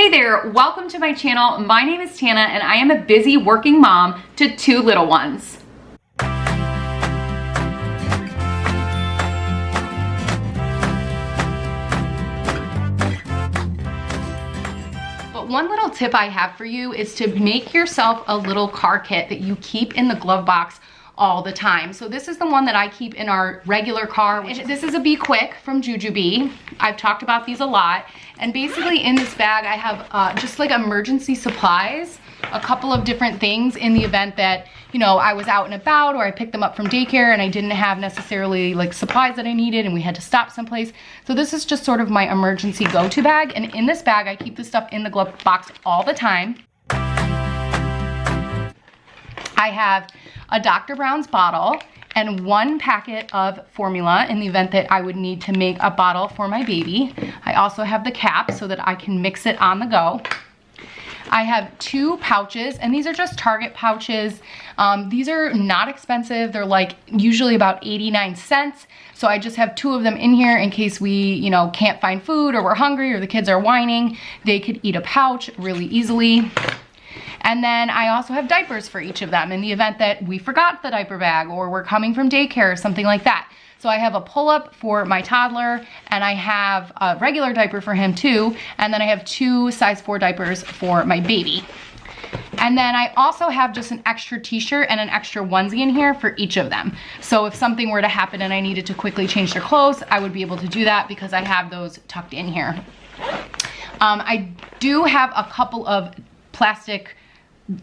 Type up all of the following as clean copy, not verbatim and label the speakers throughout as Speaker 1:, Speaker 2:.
Speaker 1: Hey there, welcome to my channel. My name is Tana and I am a busy working mom to 2 little ones. But one little tip I have for you is to make yourself a little car kit that you keep in the glove box all the time. So this is the one that I keep in our regular car. This is a Be Quick from JuJuBe. I've talked about these a lot. And basically in this bag, I have just like emergency supplies, a couple of different things in the event that, you know, I was out and about or I picked them up from daycare and I didn't have necessarily like supplies that I needed and we had to stop someplace. So this is just sort of my emergency go-to bag. And in this bag, I keep this stuff in the glove box all the time. I have a Dr. Brown's bottle and 1 packet of formula in the event that I would need to make a bottle for my baby. I also have the cap so that I can mix it on the go. I have 2 pouches, and these are just Target pouches. These are not expensive. They're like usually about 89 cents. So I just have 2 of them in here in case we, you know, can't find food or we're hungry or the kids are whining. They could eat a pouch really easily. And then I also have diapers for each of them in the event that we forgot the diaper bag or we're coming from daycare or something like that. So I have a pull-up for my toddler and I have a regular diaper for him too. And then I have 2 size 4 diapers for my baby. And then I also have just an extra t-shirt and an extra onesie in here for each of them. So if something were to happen and I needed to quickly change their clothes, I would be able to do that because I have those tucked in here. I do have a couple of plastic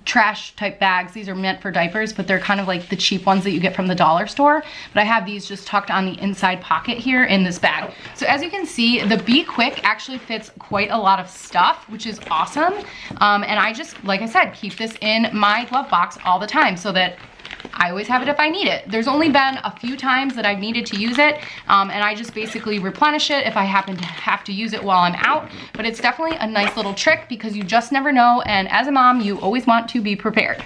Speaker 1: trash type bags. These are meant for diapers, but they're kind of like the cheap ones that you get from the dollar store. But I have these just tucked on the inside pocket here in this bag. So as you can see, the Be Quick actually fits quite a lot of stuff, which is awesome. And I just, like I said, keep this in my glove box all the time so that I always have it if I need it. There's only been a few times that I've needed to use it, and I just basically replenish it if I happen to have to use it while I'm out. But it's definitely a nice little trick because you just never know, and as a mom, you always want to be prepared.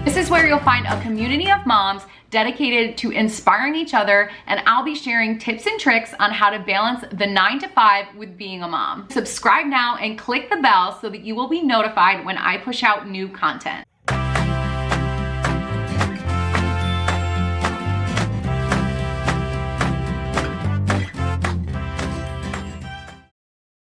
Speaker 1: This is where you'll find a community of moms dedicated to inspiring each other, and I'll be sharing tips and tricks on how to balance the 9 to 5 with being a mom. Subscribe now and click the bell so that you will be notified when I push out new content.